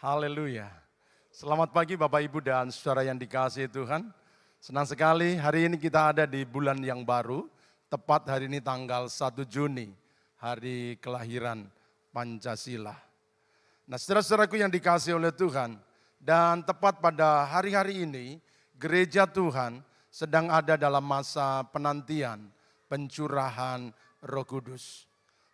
Haleluya. Selamat pagi Bapak Ibu dan saudara yang dikasihi Tuhan. Senang sekali hari ini kita ada di bulan yang baru. Tepat hari ini tanggal 1 Juni, hari kelahiran Pancasila. Nah saudara-saudaraku yang dikasihi oleh Tuhan, dan tepat pada hari-hari ini, gereja Tuhan sedang ada dalam masa penantian pencurahan Roh Kudus.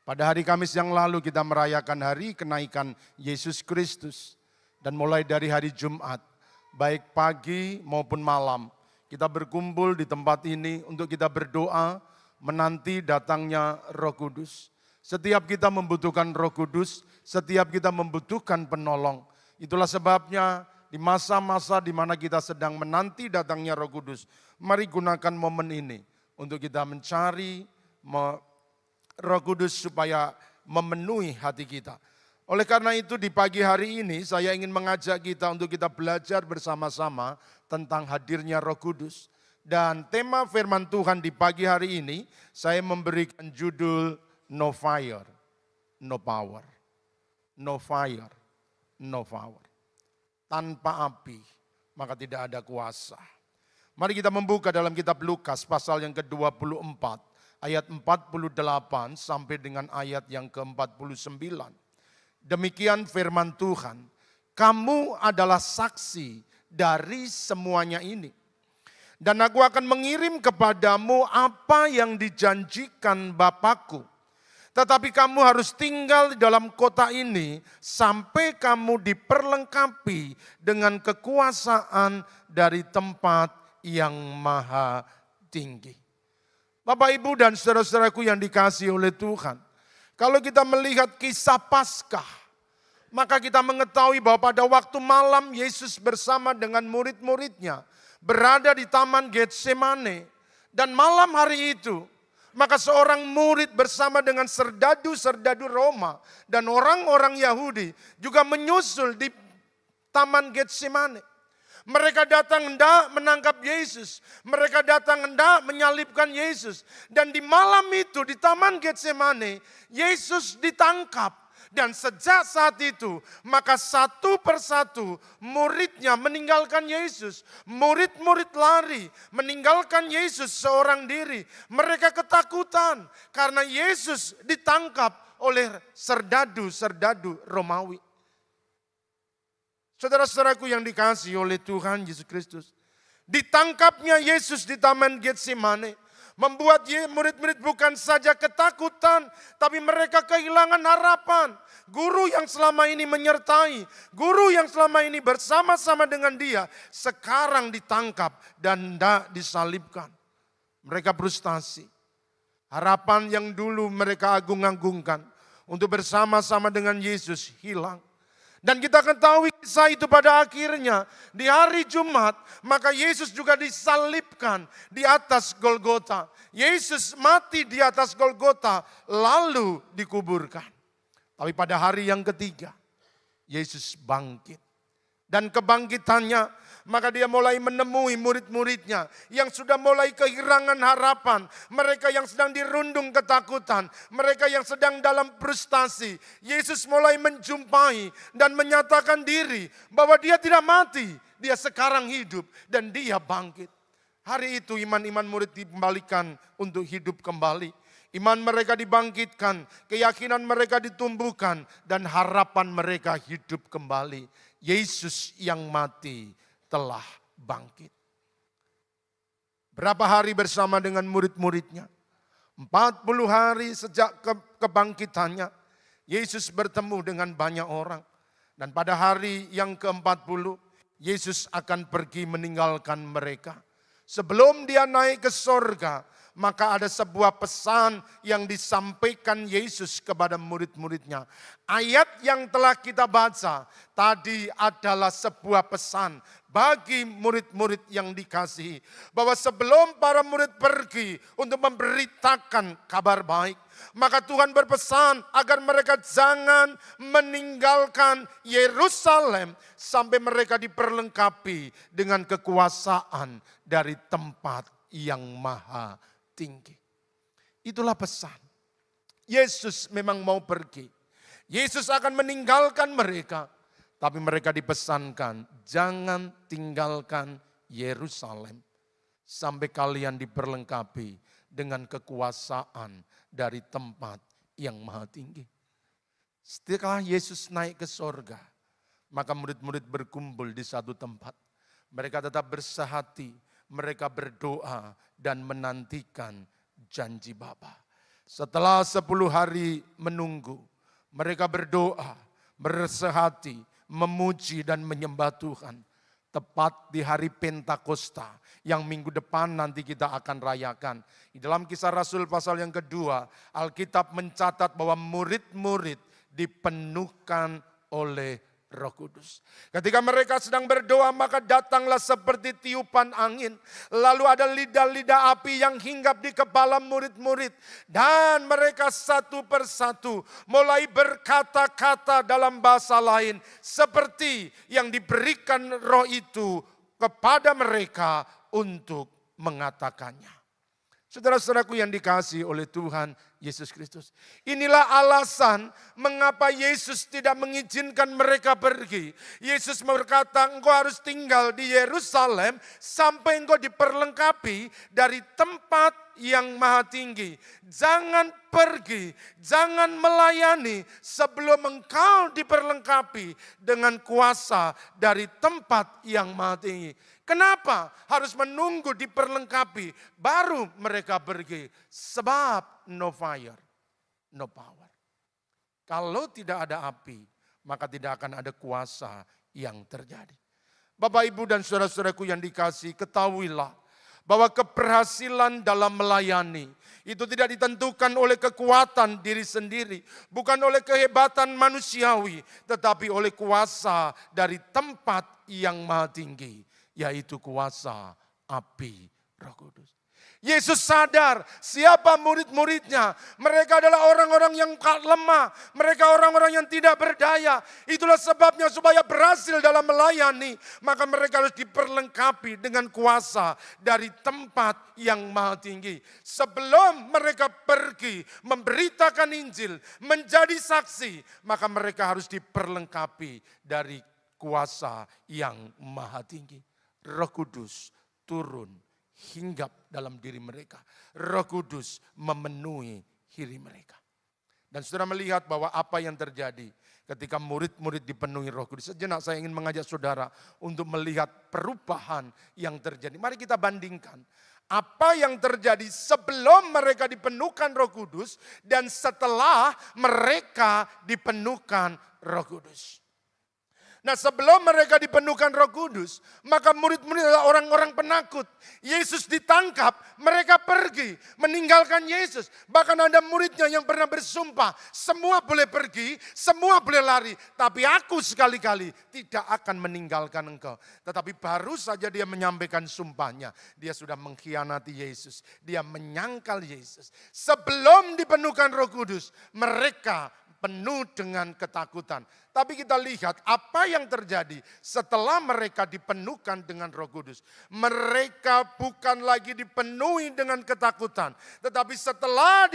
Pada hari Kamis yang lalu kita merayakan hari kenaikan Yesus Kristus. Dan mulai dari hari Jumat, baik pagi maupun malam, kita berkumpul di tempat ini untuk kita berdoa menanti datangnya Roh Kudus. Setiap kita membutuhkan Roh Kudus, setiap kita membutuhkan penolong. Itulah sebabnya di masa-masa di mana kita sedang menanti datangnya Roh Kudus, mari gunakan momen ini untuk kita mencari Roh Kudus supaya memenuhi hati kita. Oleh karena itu di pagi hari ini saya ingin mengajak kita untuk kita belajar bersama-sama tentang hadirnya Roh Kudus. Dan tema firman Tuhan di pagi hari ini saya memberikan judul No Fire, No Power. No fire, no power. Tanpa api maka tidak ada kuasa. Mari kita membuka dalam kitab Lukas pasal yang ke-24 ayat 48 sampai dengan ayat yang ke-49. Demikian firman Tuhan, kamu adalah saksi dari semuanya ini. Dan aku akan mengirim kepadamu apa yang dijanjikan Bapakku. Tetapi kamu harus tinggal di dalam kota ini sampai kamu diperlengkapi dengan kekuasaan dari tempat yang maha tinggi. Bapak, Ibu, dan saudara-saudaraku yang dikasihi oleh Tuhan. Kalau kita melihat kisah Paskah, maka kita mengetahui bahwa pada waktu malam Yesus bersama dengan murid-muridnya berada di Taman Getsemane. Dan malam hari itu, maka seorang murid bersama dengan serdadu-serdadu Roma dan orang-orang Yahudi juga menyusul di Taman Getsemane. Mereka datang hendak menangkap Yesus. Mereka datang hendak menyalibkan Yesus. Dan di malam itu di Taman Getsemane, Yesus ditangkap. Dan sejak saat itu, maka satu persatu muridnya meninggalkan Yesus. Murid-murid lari, meninggalkan Yesus seorang diri. Mereka ketakutan karena Yesus ditangkap oleh serdadu-serdadu Romawi. Saudara-saudaraku yang dikasihi oleh Tuhan Yesus Kristus. Ditangkapnya Yesus di Taman Getsemane membuat murid-murid bukan saja ketakutan, tapi mereka kehilangan harapan. Guru yang selama ini menyertai, guru yang selama ini bersama-sama dengan dia, sekarang ditangkap dan hendak disalibkan. Mereka frustasi. Harapan yang dulu mereka agung-agungkan untuk bersama-sama dengan Yesus hilang. Dan kita ketahui kisah itu pada akhirnya di hari Jumat maka Yesus juga disalibkan di atas Golgota. Yesus mati di atas Golgota lalu dikuburkan. Tapi pada hari yang ketiga Yesus bangkit. Dan kebangkitannya maka dia mulai menemui murid-muridnya yang sudah mulai kehilangan harapan. Mereka yang sedang dirundung ketakutan. Mereka yang sedang dalam frustasi. Yesus mulai menjumpai dan menyatakan diri bahwa dia tidak mati. Dia sekarang hidup dan dia bangkit. Hari itu iman-iman murid dikembalikan untuk hidup kembali. Iman mereka dibangkitkan, keyakinan mereka ditumbuhkan dan harapan mereka hidup kembali. Yesus yang mati telah bangkit. Berapa hari bersama dengan murid-muridnya? 40 hari sejak kebangkitannya. Yesus bertemu dengan banyak orang. Dan pada hari yang ke-40, Yesus akan pergi meninggalkan mereka. Sebelum dia naik ke sorga, maka ada sebuah pesan yang disampaikan Yesus kepada murid-muridnya. Ayat yang telah kita baca tadi adalah sebuah pesan bagi murid-murid yang dikasihi. Bahwa sebelum para murid pergi untuk memberitakan kabar baik, maka Tuhan berpesan agar mereka jangan meninggalkan Yerusalem sampai mereka diperlengkapi dengan kekuasaan dari tempat yang maha tinggi. Itulah pesan. Yesus memang mau pergi. Yesus akan meninggalkan mereka. Tapi mereka dipesankan, jangan tinggalkan Yerusalem sampai kalian diperlengkapi dengan kekuasaan dari tempat yang maha tinggi. Setelah Yesus naik ke sorga, maka murid-murid berkumpul di satu tempat. Mereka tetap bersehati, mereka berdoa dan menantikan janji Bapa. Setelah 10 hari menunggu, mereka berdoa, bersehati, memuji dan menyembah Tuhan. Tepat di hari Pentakosta yang minggu depan nanti kita akan rayakan. Di dalam Kisah Rasul pasal yang kedua, Alkitab mencatat bahwa murid-murid dipenuhkan oleh Roh Kudus. Ketika mereka sedang berdoa, maka datanglah seperti tiupan angin. Lalu ada lidah-lidah api yang hinggap di kepala murid-murid. Dan mereka satu persatu mulai berkata-kata dalam bahasa lain. Seperti yang diberikan roh itu kepada mereka untuk mengatakannya. Saudara-saudaraku yang dikasihi oleh Tuhan Yesus Kristus. Inilah alasan mengapa Yesus tidak mengizinkan mereka pergi. Yesus berkata, engkau harus tinggal di Yerusalem sampai engkau diperlengkapi dari tempat yang maha tinggi. Jangan pergi, jangan melayani sebelum engkau diperlengkapi dengan kuasa dari tempat yang maha tinggi. Kenapa harus menunggu diperlengkapi baru mereka pergi? Sebab no fire, no power. Kalau tidak ada api, maka tidak akan ada kuasa yang terjadi. Bapak, Ibu, dan saudara-saudaraku yang dikasihi, ketahuilah bahwa keberhasilan dalam melayani itu tidak ditentukan oleh kekuatan diri sendiri, bukan oleh kehebatan manusiawi, tetapi oleh kuasa dari tempat yang maha tinggi, yaitu kuasa api Roh Kudus. Yesus sadar siapa murid-muridnya. Mereka adalah orang-orang yang lemah. Mereka orang-orang yang tidak berdaya. Itulah sebabnya supaya berhasil dalam melayani, maka mereka harus diperlengkapi dengan kuasa dari tempat yang maha tinggi. Sebelum mereka pergi memberitakan Injil, menjadi saksi, maka mereka harus diperlengkapi dari kuasa yang maha tinggi. Roh Kudus turun, hinggap dalam diri mereka. Roh Kudus memenuhi diri mereka. Dan saudara melihat bahwa apa yang terjadi ketika murid-murid dipenuhi Roh Kudus. Sejenak saya ingin mengajak saudara untuk melihat perubahan yang terjadi. Mari kita bandingkan apa yang terjadi sebelum mereka dipenuhkan Roh Kudus dan setelah mereka dipenuhkan Roh Kudus. Nah, sebelum mereka dipenuhkan Roh Kudus, maka murid-murid adalah orang-orang penakut. Yesus ditangkap, mereka pergi meninggalkan Yesus. Bahkan ada muridnya yang pernah bersumpah, semua boleh pergi, semua boleh lari, tapi aku sekali-kali tidak akan meninggalkan engkau. Tetapi baru saja dia menyampaikan sumpahnya, dia sudah mengkhianati Yesus, dia menyangkal Yesus. Sebelum dipenuhkan Roh Kudus, mereka penuh dengan ketakutan. Tapi kita lihat apa yang terjadi setelah mereka dipenuhkan dengan Roh Kudus. Mereka bukan lagi dipenuhi dengan ketakutan. Tetapi setelah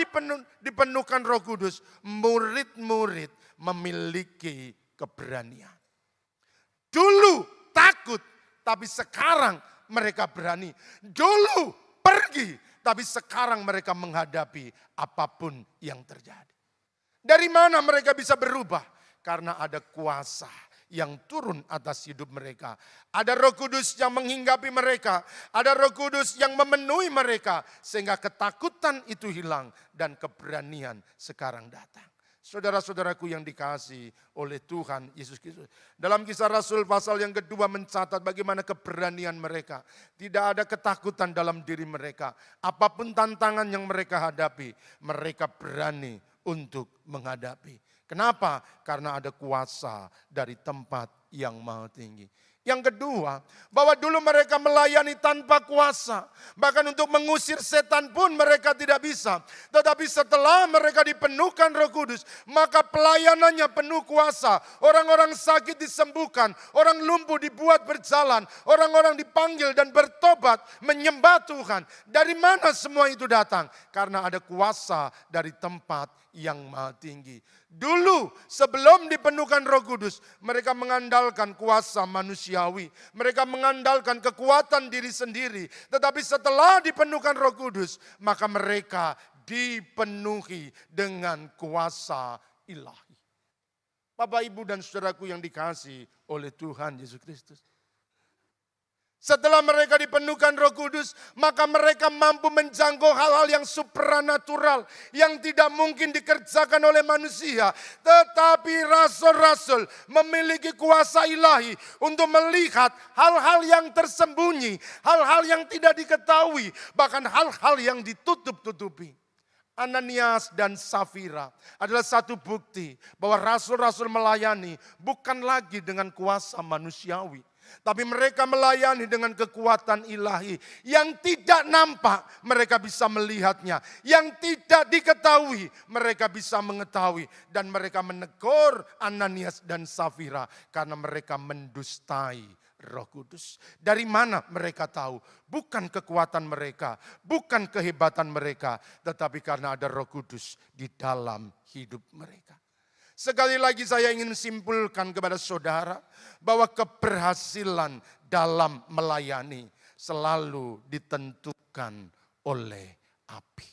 dipenuhkan Roh Kudus, murid-murid memiliki keberanian. Dulu takut, tapi sekarang mereka berani. Dulu pergi, tapi sekarang mereka menghadapi apapun yang terjadi. Dari mana mereka bisa berubah? Karena ada kuasa yang turun atas hidup mereka. Ada Roh Kudus yang menghinggapi mereka. Ada Roh Kudus yang memenuhi mereka. Sehingga ketakutan itu hilang dan keberanian sekarang datang. Saudara-saudaraku yang dikasihi oleh Tuhan Yesus Kristus. Dalam Kisah Rasul pasal yang kedua mencatat bagaimana keberanian mereka. Tidak ada ketakutan dalam diri mereka. Apapun tantangan yang mereka hadapi, mereka berani untuk menghadapi. Kenapa? Karena ada kuasa dari tempat yang maha tinggi. Yang kedua, bahwa dulu mereka melayani tanpa kuasa. Bahkan untuk mengusir setan pun mereka tidak bisa. Tetapi setelah mereka dipenuhkan Roh Kudus, maka pelayanannya penuh kuasa. Orang-orang sakit disembuhkan, orang lumpuh dibuat berjalan, orang-orang dipanggil dan bertobat, menyembah Tuhan. Dari mana semua itu datang? Karena ada kuasa dari tempat yang Maha Tinggi. Dulu sebelum dipenuhkan Roh Kudus, mereka mengandalkan kuasa manusiawi. Mereka mengandalkan kekuatan diri sendiri. Tetapi setelah dipenuhkan Roh Kudus, maka mereka dipenuhi dengan kuasa ilahi. Bapak, Ibu, dan saudaraku yang dikasihi oleh Tuhan Yesus Kristus. Setelah mereka dipenuhkan Roh Kudus, maka mereka mampu menjangkau hal-hal yang supranatural, yang tidak mungkin dikerjakan oleh manusia. Tetapi rasul-rasul memiliki kuasa ilahi untuk melihat hal-hal yang tersembunyi, hal-hal yang tidak diketahui, bahkan hal-hal yang ditutup-tutupi. Ananias dan Safira adalah satu bukti bahwa rasul-rasul melayani bukan lagi dengan kuasa manusiawi. Tapi mereka melayani dengan kekuatan ilahi yang tidak nampak, mereka bisa melihatnya. Yang tidak diketahui, mereka bisa mengetahui. Dan mereka menegur Ananias dan Safira karena mereka mendustai Roh Kudus. Dari mana mereka tahu? Bukan kekuatan mereka, bukan kehebatan mereka, tetapi karena ada Roh Kudus di dalam hidup mereka. Sekali lagi saya ingin simpulkan kepada saudara bahwa keberhasilan dalam melayani selalu ditentukan oleh api.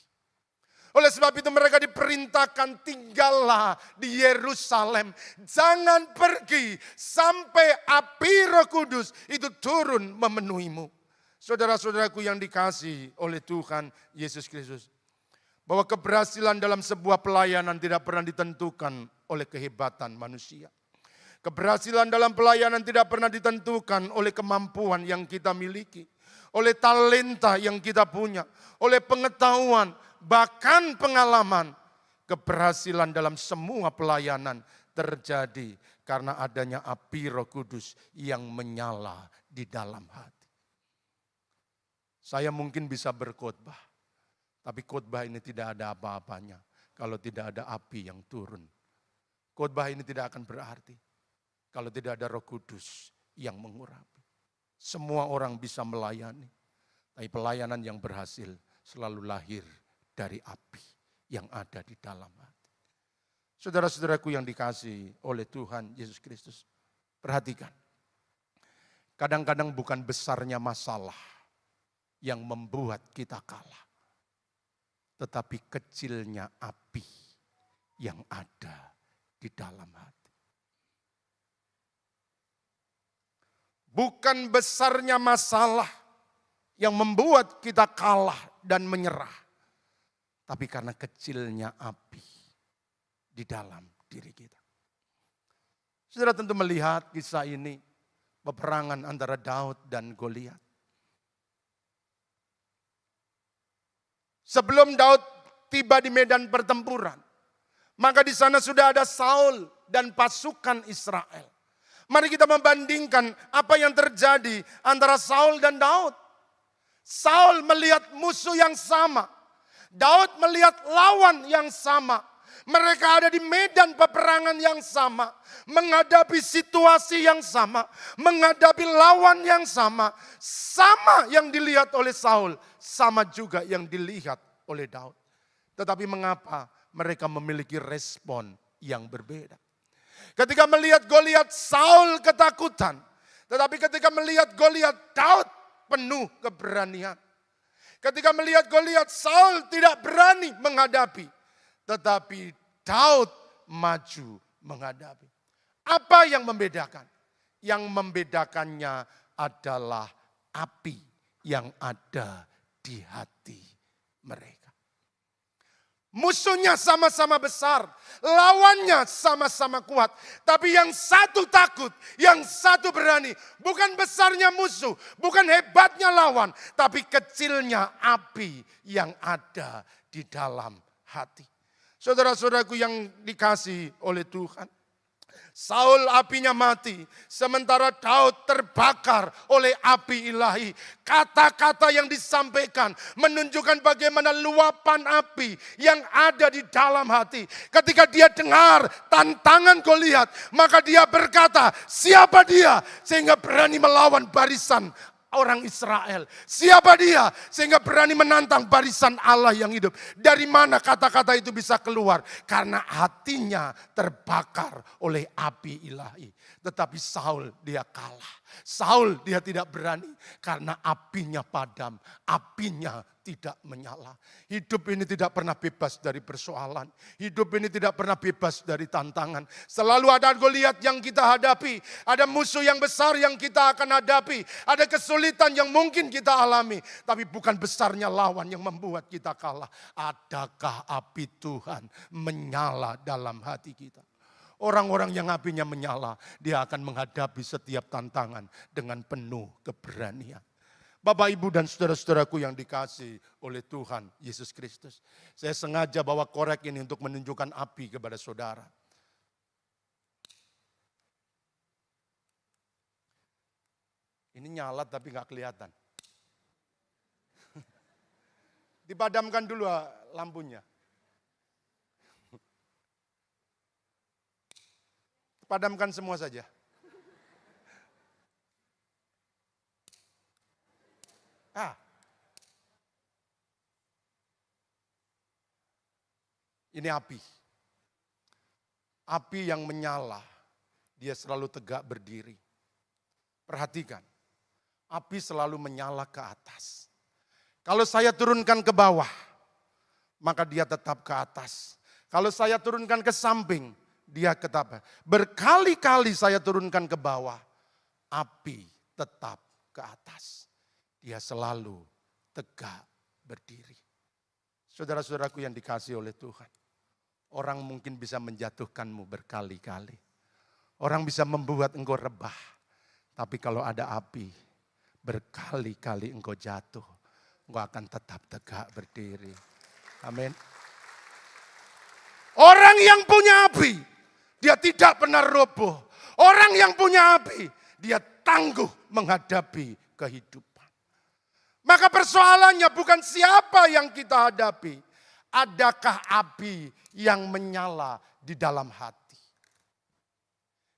Oleh sebab itu mereka diperintahkan tinggallah di Yerusalem. Jangan pergi sampai api Roh Kudus itu turun memenuhimu. Saudara-saudaraku yang dikasihi oleh Tuhan Yesus Kristus. Bahwa keberhasilan dalam sebuah pelayanan tidak pernah ditentukan oleh kehebatan manusia. Keberhasilan dalam pelayanan tidak pernah ditentukan oleh kemampuan yang kita miliki. Oleh talenta yang kita punya. Oleh pengetahuan, bahkan pengalaman. Keberhasilan dalam semua pelayanan terjadi karena adanya api Roh Kudus yang menyala di dalam hati. Saya mungkin bisa berkhotbah. Tapi khotbah ini tidak ada apa-apanya kalau tidak ada api yang turun. Khotbah ini tidak akan berarti kalau tidak ada Roh Kudus yang mengurapi. Semua orang bisa melayani, tapi pelayanan yang berhasil selalu lahir dari api yang ada di dalam hati. Saudara-saudaraku yang dikasihi oleh Tuhan Yesus Kristus, perhatikan. Kadang-kadang bukan besarnya masalah yang membuat kita kalah. Tetapi kecilnya api yang ada di dalam hati. Bukan besarnya masalah yang membuat kita kalah dan menyerah. Tapi karena kecilnya api di dalam diri kita. Saudara tentu melihat kisah ini, peperangan antara Daud dan Goliat. Sebelum Daud tiba di medan pertempuran, maka di sana sudah ada Saul dan pasukan Israel. Mari kita membandingkan apa yang terjadi antara Saul dan Daud. Saul melihat musuh yang sama. Daud melihat lawan yang sama. Mereka ada di medan peperangan yang sama. Menghadapi situasi yang sama. Menghadapi lawan yang sama. Sama yang dilihat oleh Saul. Sama juga yang dilihat oleh Daud. Tetapi mengapa mereka memiliki respon yang berbeda? Ketika melihat Goliat, Saul ketakutan. Tetapi ketika melihat Goliat, Daud penuh keberanian. Ketika melihat Goliat, Saul tidak berani menghadapi. Tetapi Daud maju menghadapi. Apa yang membedakan? Yang membedakannya adalah api yang ada di hati mereka. Musuhnya sama-sama besar, lawannya sama-sama kuat. Tapi yang satu takut, yang satu berani. Bukan besarnya musuh, bukan hebatnya lawan. Tapi kecilnya api yang ada di dalam hati. Saudara-saudaraku yang dikasihi oleh Tuhan. Saul apinya mati, sementara Daud terbakar oleh api ilahi. Kata-kata yang disampaikan menunjukkan bagaimana luapan api yang ada di dalam hati. Ketika dia dengar tantangan Goliat, maka dia berkata, siapa dia sehingga berani melawan barisan orang Israel. Siapa dia sehingga berani menantang barisan Allah yang hidup? Dari mana kata-kata itu bisa keluar? Karena hatinya terbakar oleh api ilahi. Tetapi Saul dia kalah. Saul dia tidak berani karena apinya padam, apinya tidak menyala. Hidup ini tidak pernah bebas dari persoalan. Hidup ini tidak pernah bebas dari tantangan. Selalu ada Goliat yang kita hadapi. Ada musuh yang besar yang kita akan hadapi. Ada kesulitan yang mungkin kita alami. Tapi bukan besarnya lawan yang membuat kita kalah. Adakah api Tuhan menyala dalam hati kita? Orang-orang yang apinya menyala, dia akan menghadapi setiap tantangan dengan penuh keberanian. Bapak, Ibu, dan saudara-saudaraku yang dikasihi oleh Tuhan Yesus Kristus. Saya sengaja bawa korek ini untuk menunjukkan api kepada saudara. Ini nyala tapi nggak kelihatan. Dipadamkan dulu lampunya. Padamkan semua saja. Ini api. Api yang menyala, dia selalu tegak berdiri. Perhatikan, api selalu menyala ke atas. Kalau saya turunkan ke bawah, maka dia tetap ke atas. Kalau saya turunkan ke samping, dia tetap. Berkali-kali saya turunkan ke bawah, api tetap ke atas. Dia selalu tegak berdiri. Saudara-saudaraku yang dikasihi oleh Tuhan. Orang mungkin bisa menjatuhkanmu berkali-kali. Orang bisa membuat engkau rebah. Tapi kalau ada api, berkali-kali engkau jatuh. Engkau akan tetap tegak berdiri. Amin. Orang yang punya api, dia tidak pernah roboh. Orang yang punya api, dia tangguh menghadapi kehidupan. Maka persoalannya bukan siapa yang kita hadapi. Adakah api yang menyala di dalam hati?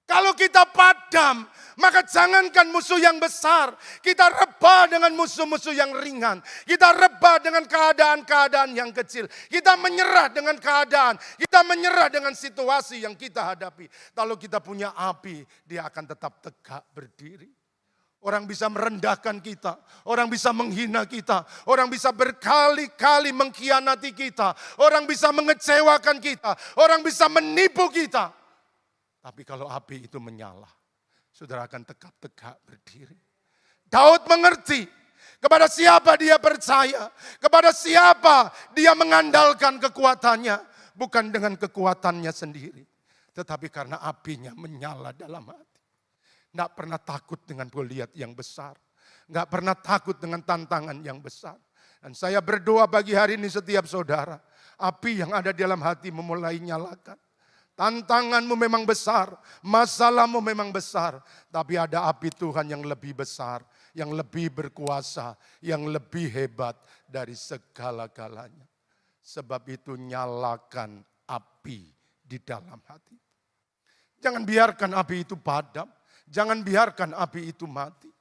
Kalau kita padam, maka jangankan musuh yang besar. Kita rebah dengan musuh-musuh yang ringan. Kita rebah dengan keadaan-keadaan yang kecil. Kita menyerah dengan keadaan. Kita menyerah dengan situasi yang kita hadapi. Kalau kita punya api, dia akan tetap tegak berdiri. Orang bisa merendahkan kita. Orang bisa menghina kita. Orang bisa berkali-kali mengkhianati kita. Orang bisa mengecewakan kita. Orang bisa menipu kita. Tapi kalau api itu menyala, saudara akan tegak-tegak berdiri. Daud mengerti kepada siapa dia percaya, kepada siapa dia mengandalkan kekuatannya. Bukan dengan kekuatannya sendiri, tetapi karena apinya menyala dalam hati. Tidak pernah takut dengan Goliat yang besar. Tidak pernah takut dengan tantangan yang besar. Dan saya berdoa bagi hari ini setiap saudara, api yang ada di dalam hati memulai nyalakan. Tantanganmu memang besar, masalahmu memang besar, tapi ada api Tuhan yang lebih besar, yang lebih berkuasa, yang lebih hebat dari segala-galanya. Sebab itu nyalakan api di dalam hati. Jangan biarkan api itu padam, jangan biarkan api itu mati.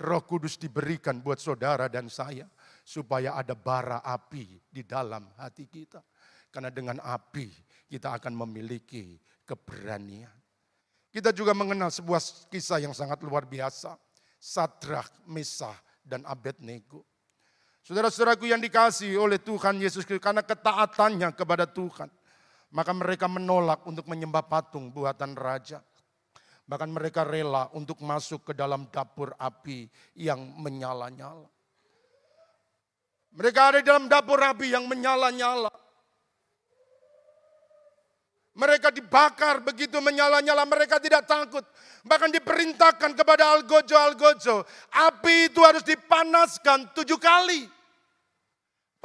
Roh Kudus diberikan buat saudara dan saya, supaya ada bara api di dalam hati kita. Karena dengan api kita akan memiliki keberanian. Kita juga mengenal sebuah kisah yang sangat luar biasa. Sadrak, Mesah, dan Abednego. Saudara-saudaraku yang dikasihi oleh Tuhan Yesus Kristus, karena ketaatannya kepada Tuhan, maka mereka menolak untuk menyembah patung buatan raja. Bahkan mereka rela untuk masuk ke dalam dapur api yang menyala-nyala. Mereka ada di dalam dapur api yang menyala-nyala. Mereka dibakar begitu menyala-nyala, mereka tidak takut. Bahkan diperintahkan kepada algojo, api itu harus dipanaskan 7 kali.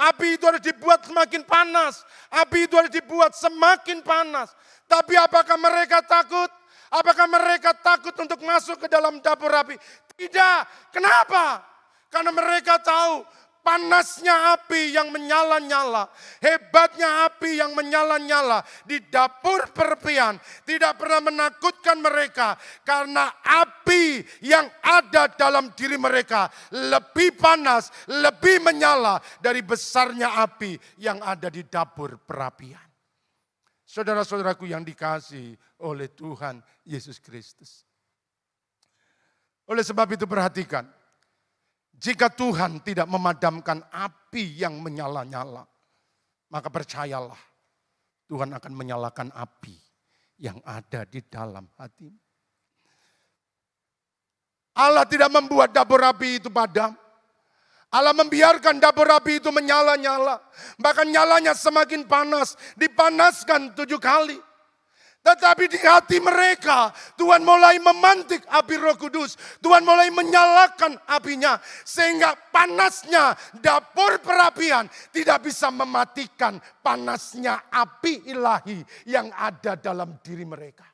Api itu harus dibuat semakin panas. Api itu harus dibuat semakin panas. Tapi apakah mereka takut? Apakah mereka takut untuk masuk ke dalam dapur api? Tidak. Kenapa? Karena mereka tahu panasnya api yang menyala-nyala, hebatnya api yang menyala-nyala di dapur perapian tidak pernah menakutkan mereka karena api yang ada dalam diri mereka lebih panas, lebih menyala dari besarnya api yang ada di dapur perapian. Saudara-saudaraku yang dikasihi oleh Tuhan Yesus Kristus. Oleh sebab itu perhatikan, jika Tuhan tidak memadamkan api yang menyala-nyala, maka percayalah Tuhan akan menyalakan api yang ada di dalam hatimu. Allah tidak membuat dapur api itu padam. Allah membiarkan dapur api itu menyala-nyala. Bahkan nyalanya semakin panas, dipanaskan 7 kali. Tetapi di hati mereka, Tuhan mulai memantik api Roh Kudus. Tuhan mulai menyalakan apinya. Sehingga panasnya dapur perapian tidak bisa mematikan panasnya api ilahi yang ada dalam diri mereka.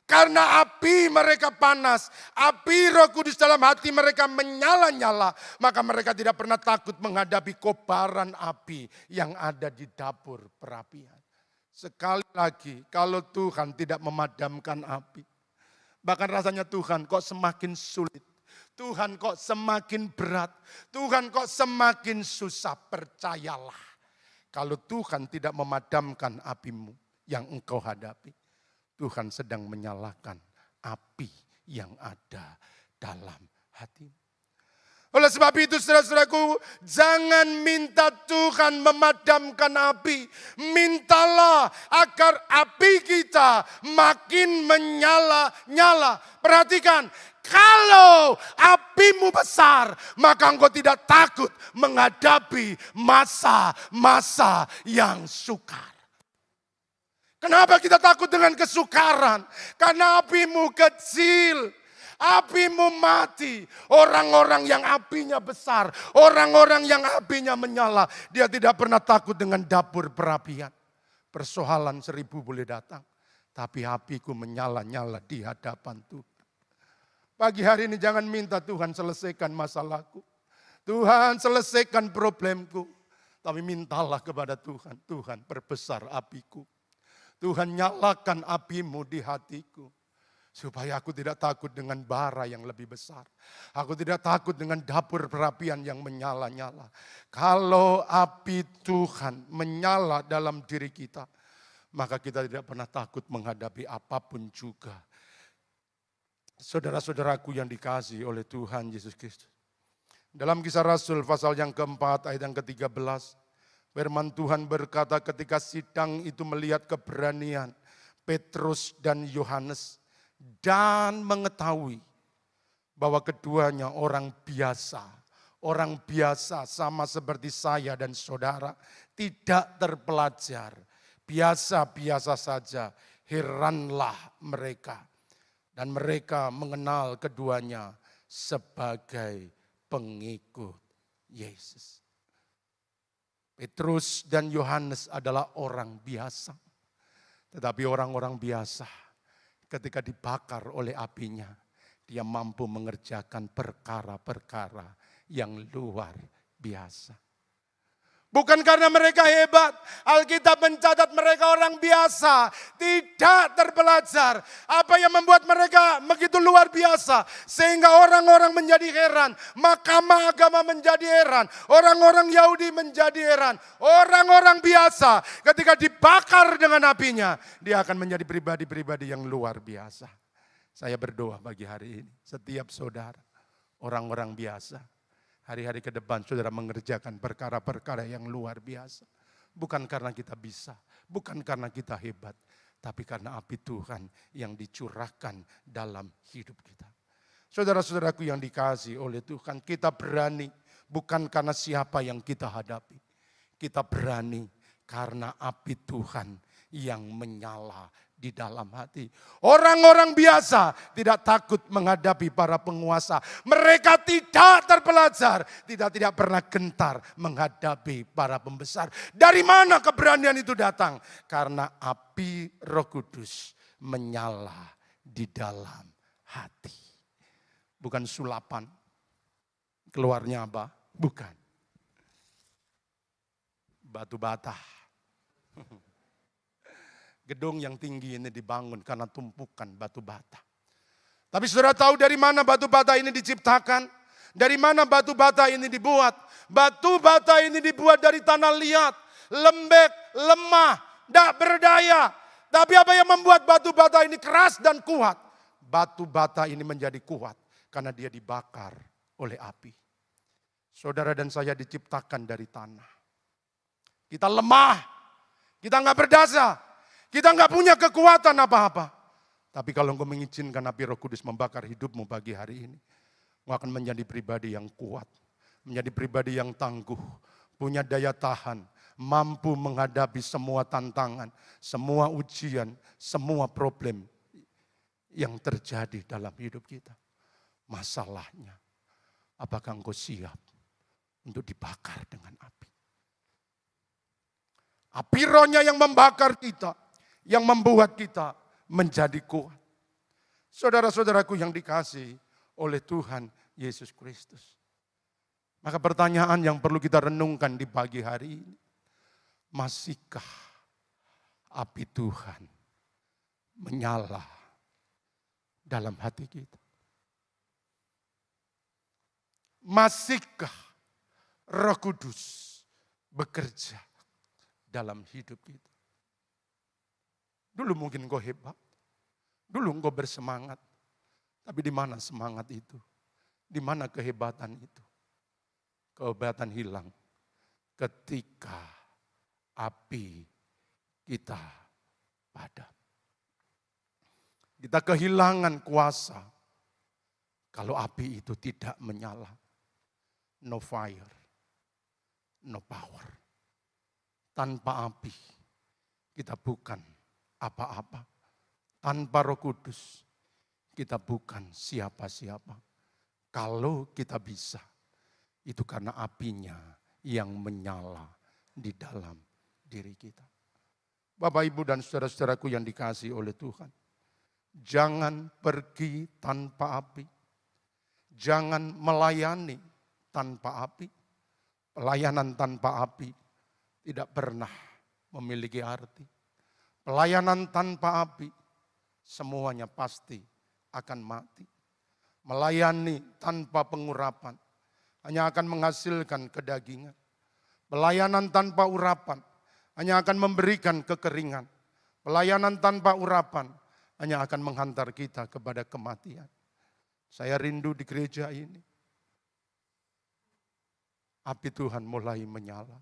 Karena api mereka panas, api Roh Kudus dalam hati mereka menyala-nyala. Maka mereka tidak pernah takut menghadapi kobaran api yang ada di dapur perapian. Sekali lagi, kalau Tuhan tidak memadamkan api, bahkan rasanya Tuhan kok semakin sulit, Tuhan kok semakin berat, Tuhan kok semakin susah, percayalah. Kalau Tuhan tidak memadamkan apimu yang engkau hadapi, Tuhan sedang menyalakan api yang ada dalam hatimu. Oleh sebab itu saudara-saudaraku, jangan minta Tuhan memadamkan api. Mintalah agar api kita makin menyala-nyala. Perhatikan, kalau apimu besar, maka engkau tidak takut menghadapi masa-masa yang sukar. Kenapa kita takut dengan kesukaran? Karena apimu kecil. Apimu mati. Orang-orang yang apinya besar, orang-orang yang apinya menyala, dia tidak pernah takut dengan dapur perapian. Persoalan 1000 boleh datang, tapi apiku menyala-nyala di hadapan Tuhan. Pagi hari ini jangan minta Tuhan selesaikan masalahku, Tuhan selesaikan problemku, tapi mintalah kepada Tuhan, Tuhan perbesar apiku, Tuhan nyalakan apimu di hatiku. Supaya aku tidak takut dengan bara yang lebih besar. Aku tidak takut dengan dapur perapian yang menyala-nyala. Kalau api Tuhan menyala dalam diri kita, maka kita tidak pernah takut menghadapi apapun juga. Saudara-saudaraku yang dikasihi oleh Tuhan Yesus Kristus. Dalam Kisah Rasul pasal yang keempat ayat yang ke-13. Firman Tuhan berkata ketika sidang itu melihat keberanian Petrus dan Yohanes. Dan mengetahui bahwa keduanya orang biasa sama seperti saya dan saudara, tidak terpelajar, biasa-biasa saja, heranlah mereka. Dan mereka mengenal keduanya sebagai pengikut Yesus. Petrus dan Yohanes adalah orang biasa, tetapi orang-orang biasa ketika dibakar oleh apinya, dia mampu mengerjakan perkara-perkara yang luar biasa. Bukan karena mereka hebat, Alkitab mencatat mereka orang biasa, tidak terpelajar. Apa yang membuat mereka begitu luar biasa, sehingga orang-orang menjadi heran, mahkamah agama menjadi heran, orang-orang Yahudi menjadi heran. Orang-orang biasa ketika dibakar dengan apinya, dia akan menjadi pribadi-pribadi yang luar biasa. Saya berdoa bagi hari ini, setiap saudara, orang-orang biasa, hari-hari ke depan saudara mengerjakan perkara-perkara yang luar biasa. Bukan karena kita bisa, bukan karena kita hebat, tapi karena api Tuhan yang dicurahkan dalam hidup kita. Saudara-saudaraku yang dikasihi oleh Tuhan, kita berani bukan karena siapa yang kita hadapi. Kita berani karena api Tuhan yang menyala di dalam hati. Orang-orang biasa tidak takut menghadapi para penguasa. Mereka tidak terpelajar, tidak pernah gentar menghadapi para pembesar. Dari mana keberanian itu datang? Karena api Roh Kudus menyala di dalam hati. Bukan sulapan. Keluarnya apa? Bukan. batu bata. Gedung yang tinggi ini dibangun karena tumpukan batu bata. Tapi saudara tahu dari mana batu bata ini diciptakan? Dari mana batu bata ini dibuat? Batu bata ini dibuat dari tanah liat, lembek, lemah, tidak berdaya. Tapi apa yang membuat batu bata ini keras dan kuat? Batu bata ini menjadi kuat karena dia dibakar oleh api. Saudara dan saya diciptakan dari tanah. Kita lemah, kita nggak berdaya, kita nggak punya kekuatan apa-apa. Tapi kalau engkau mengizinkan api Roh Kudus membakar hidupmu pagi hari ini, engkau akan menjadi pribadi yang kuat, menjadi pribadi yang tangguh, punya daya tahan, mampu menghadapi semua tantangan, semua ujian, semua problem yang terjadi dalam hidup kita. Masalahnya, apakah engkau siap untuk dibakar dengan api? Api rohnya yang membakar kita, yang membuat kita menjadi kuat. Saudara-saudaraku yang dikasihi oleh Tuhan Yesus Kristus. Maka pertanyaan yang perlu kita renungkan di pagi hari ini, masihkah api Tuhan menyala dalam hati kita? Masihkah Roh Kudus bekerja dalam hidup kita? Dulu mungkin engkau hebat, dulu engkau bersemangat, tapi di mana semangat itu? Di mana kehebatan itu? Kehebatan hilang ketika api kita padam. Kita kehilangan kuasa kalau api itu tidak menyala. No fire, no power. Tanpa api kita bukan apa-apa. Tanpa Roh Kudus kita bukan siapa-siapa. Kalau kita bisa, itu karena apinya yang menyala di dalam diri kita. Bapak, Ibu, dan saudara-saudaraku yang dikasihi oleh Tuhan. Jangan pergi tanpa api. Jangan melayani tanpa api. Pelayanan tanpa api tidak pernah memiliki arti. Pelayanan tanpa api, semuanya pasti akan mati. Melayani tanpa pengurapan, hanya akan menghasilkan kedagingan. Pelayanan tanpa urapan, hanya akan memberikan kekeringan. Pelayanan tanpa urapan, hanya akan menghantar kita kepada kematian. Saya rindu di gereja ini, api Tuhan mulai menyala.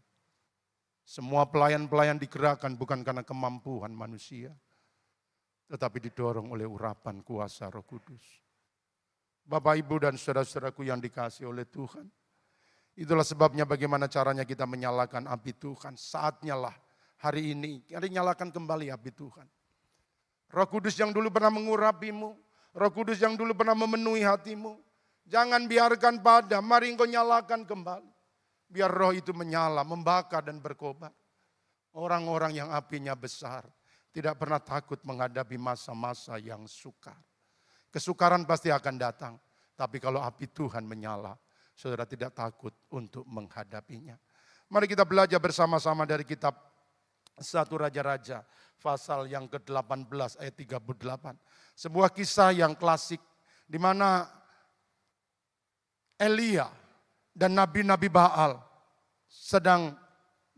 Semua pelayan-pelayan digerakkan bukan karena kemampuan manusia, tetapi didorong oleh urapan kuasa Roh Kudus. Bapak, Ibu, dan saudara-saudaraku yang dikasihi oleh Tuhan. Itulah sebabnya bagaimana caranya kita menyalakan api Tuhan. Saatnya lah hari ini, nyalakan kembali api Tuhan. Roh Kudus yang dulu pernah mengurapimu, Roh Kudus yang dulu pernah memenuhi hatimu, jangan biarkan padam, mari engkau nyalakan kembali. Biar roh itu menyala, membakar dan berkobar. Orang-orang yang apinya besar tidak pernah takut menghadapi masa-masa yang sukar. Kesukaran pasti akan datang, tapi kalau api Tuhan menyala, saudara tidak takut untuk menghadapinya. Mari kita belajar bersama-sama dari kitab 1 Raja-Raja, pasal yang ke-18 ayat 38. Sebuah kisah yang klasik, di mana Elia dan nabi-nabi Baal sedang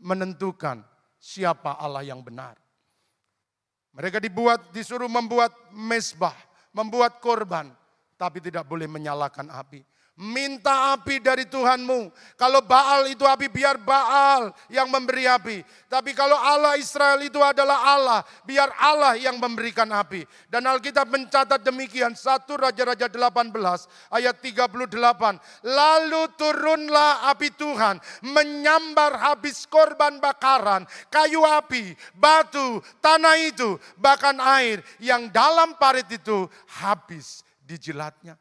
menentukan siapa Allah yang benar. Mereka disuruh membuat mezbah, membuat korban, tapi tidak boleh menyalakan api. Minta api dari Tuhanmu. Kalau Baal itu api, biar Baal yang memberi api. Tapi kalau Allah Israel itu adalah Allah, biar Allah yang memberikan api. Dan Alkitab mencatat demikian, 1 Raja-Raja 18 ayat 38. Lalu turunlah api Tuhan, menyambar habis korban bakaran, kayu api, batu, tanah itu, bahkan air yang dalam parit itu habis dijilatnya.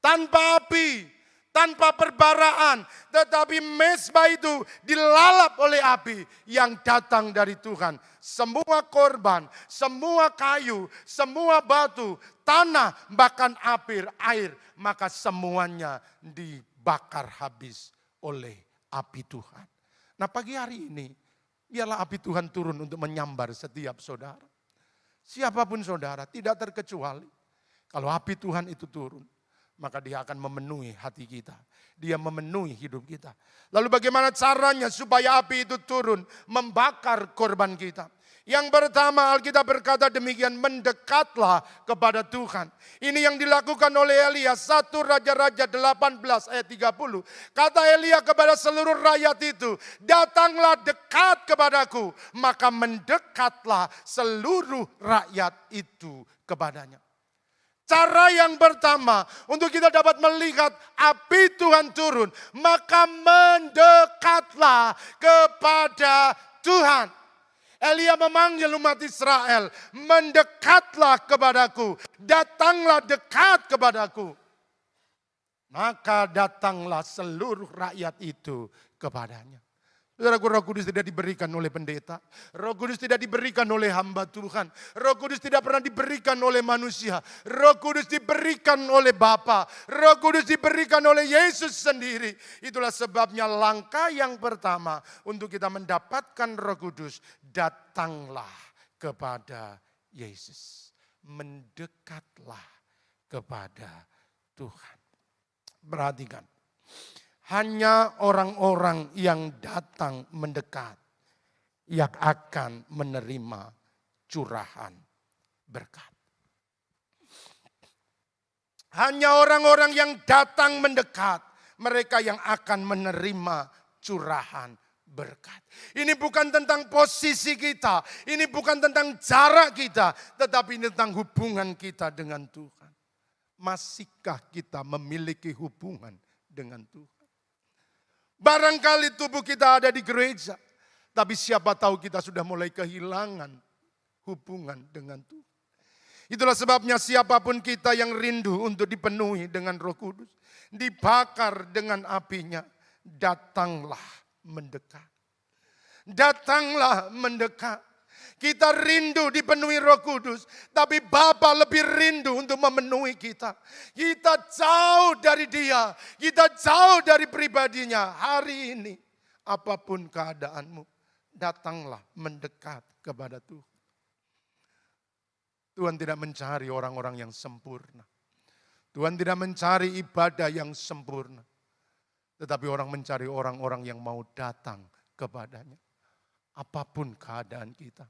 Tanpa api, tanpa perbaraan, tetapi mezbah itu dilalap oleh api yang datang dari Tuhan. Semua korban, semua kayu, semua batu, tanah, bahkan air, maka semuanya dibakar habis oleh api Tuhan. Nah, pagi hari ini Biarlah api Tuhan turun untuk menyambar setiap saudara. Siapapun saudara, tidak terkecuali. Kalau api Tuhan itu turun, maka dia akan memenuhi hati kita. Dia memenuhi hidup kita. Lalu bagaimana caranya supaya api itu turun, membakar korban kita? Yang pertama Alkitab berkata demikian, mendekatlah kepada Tuhan. Ini yang dilakukan oleh Elia, 1 Raja-Raja 18 ayat 30. Kata Elia kepada seluruh rakyat itu, datanglah dekat kepadaku. Maka mendekatlah seluruh rakyat itu kepadanya. Cara yang pertama untuk kita dapat melihat api Tuhan turun, maka mendekatlah kepada Tuhan. Elia memanggil umat Israel, mendekatlah kepadaku, datanglah dekat kepadaku. Maka datanglah seluruh rakyat itu kepadanya. Saudaraku, Roh Kudus tidak diberikan oleh pendeta. Roh Kudus tidak diberikan oleh hamba Tuhan. Roh Kudus tidak pernah diberikan oleh manusia. Roh Kudus diberikan oleh Bapa. Roh Kudus diberikan oleh Yesus sendiri. Itulah sebabnya langkah yang pertama untuk kita mendapatkan Roh Kudus, datanglah kepada Yesus. Mendekatlah kepada Tuhan. Perhatikan. Hanya orang-orang yang datang mendekat yang akan menerima curahan berkat. Hanya orang-orang yang datang mendekat, mereka yang akan menerima curahan berkat. Ini bukan tentang posisi kita, ini bukan tentang jarak kita, tetapi ini tentang hubungan kita dengan Tuhan. Masihkah kita memiliki hubungan dengan Tuhan? Barangkali tubuh kita ada di gereja, tapi siapa tahu kita sudah mulai kehilangan hubungan dengan Tuhan. Itulah sebabnya siapapun kita yang rindu untuk dipenuhi dengan Roh Kudus, dibakar dengan apinya, datanglah mendekat. Datanglah mendekat. Kita rindu dipenuhi Roh Kudus, tapi Bapa lebih rindu untuk memenuhi kita. Kita jauh dari Dia, kita jauh dari pribadinya. Hari ini, apapun keadaanmu, datanglah mendekat kepada Tuhan. Tuhan tidak mencari orang-orang yang sempurna. Tuhan tidak mencari ibadah yang sempurna. Tetapi orang mencari orang-orang yang mau datang kepadanya. Apapun keadaan kita.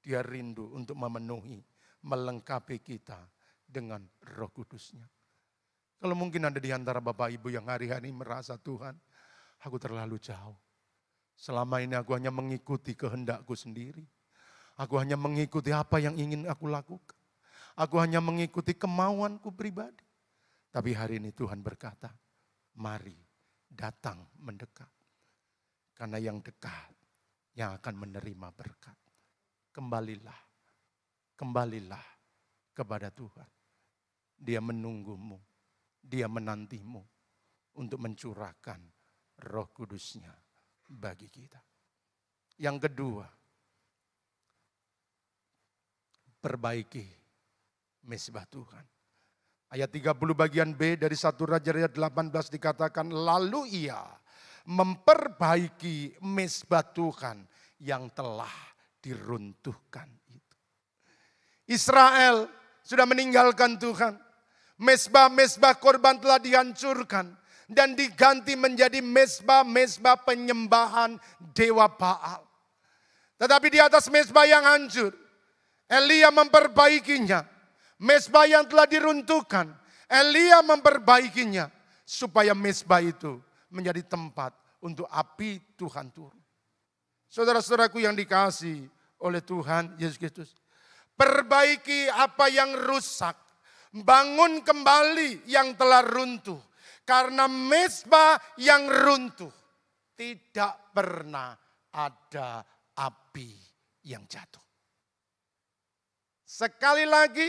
Dia rindu untuk memenuhi, melengkapi kita dengan Roh Kudus-Nya. Kalau mungkin ada di antara Bapak Ibu yang hari-hari merasa, Tuhan, aku terlalu jauh. Selama ini aku hanya mengikuti kehendakku sendiri. Aku hanya mengikuti apa yang ingin aku lakukan. Aku hanya mengikuti kemauanku pribadi. Tapi hari ini Tuhan berkata, mari datang mendekat. Karena yang dekat yang akan menerima berkat. Kembalilah kepada Tuhan. Dia menunggumu, Dia menantimu untuk mencurahkan Roh Kudus-Nya bagi kita. Yang kedua, perbaiki mezbah Tuhan. Ayat 30 bagian B dari 1 Raja-Raja 18 dikatakan, lalu ia memperbaiki mezbah Tuhan yang telah diruntuhkan itu. Israel sudah meninggalkan Tuhan. Mezbah-mezbah korban telah dihancurkan dan diganti menjadi mezbah-mezbah penyembahan dewa Baal. Tetapi di atas mezbah yang hancur, Elia memperbaikinya. Mezbah yang telah diruntuhkan, Elia memperbaikinya supaya mezbah itu menjadi tempat untuk api Tuhan turun. Saudara-saudaraku yang dikasihi oleh Tuhan Yesus Kristus. Perbaiki apa yang rusak. Bangun kembali yang telah runtuh. Karena mezbah yang runtuh tidak pernah ada api yang jatuh. Sekali lagi,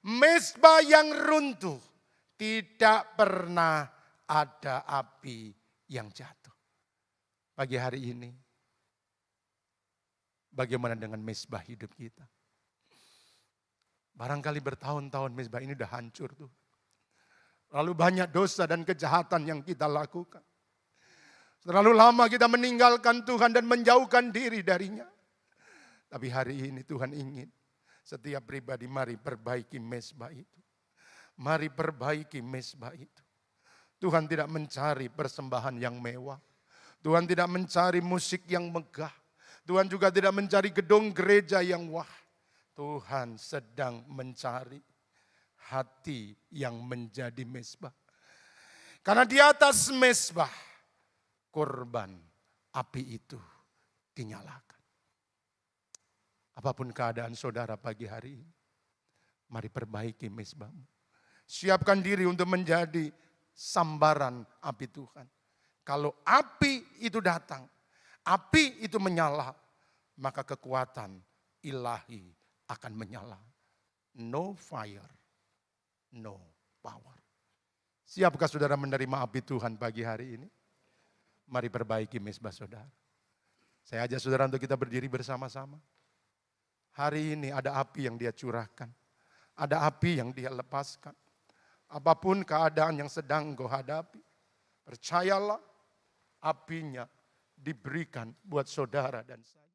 mezbah yang runtuh tidak pernah ada api yang jatuh. Pagi hari ini, bagaimana dengan mezbah hidup kita? Barangkali bertahun-tahun mezbah ini sudah hancur tuh. Lalu banyak dosa dan kejahatan yang kita lakukan. Terlalu lama kita meninggalkan Tuhan dan menjauhkan diri darinya. Tapi hari ini Tuhan ingin setiap pribadi mari perbaiki mezbah itu. Mari perbaiki mezbah itu. Tuhan tidak mencari persembahan yang mewah. Tuhan tidak mencari musik yang megah. Tuhan juga tidak mencari gedung gereja yang wah. Tuhan sedang mencari hati yang menjadi mezbah. Karena di atas mezbah korban api itu dinyalakan. Apapun keadaan saudara pagi hari ini, mari perbaiki mezbahmu. Siapkan diri untuk menjadi sambaran api Tuhan. Kalau api itu datang, api itu menyala, maka kekuatan ilahi akan menyala. No fire, no power. Siapkah saudara menerima api Tuhan pagi hari ini? Mari perbaiki mezbah saudara. Saya ajak saudara untuk kita berdiri bersama-sama. Hari ini ada api yang dia curahkan. Ada api yang dia lepaskan. Apapun keadaan yang sedang engkau hadapi, percayalah apinya diberikan buat saudara dan saya.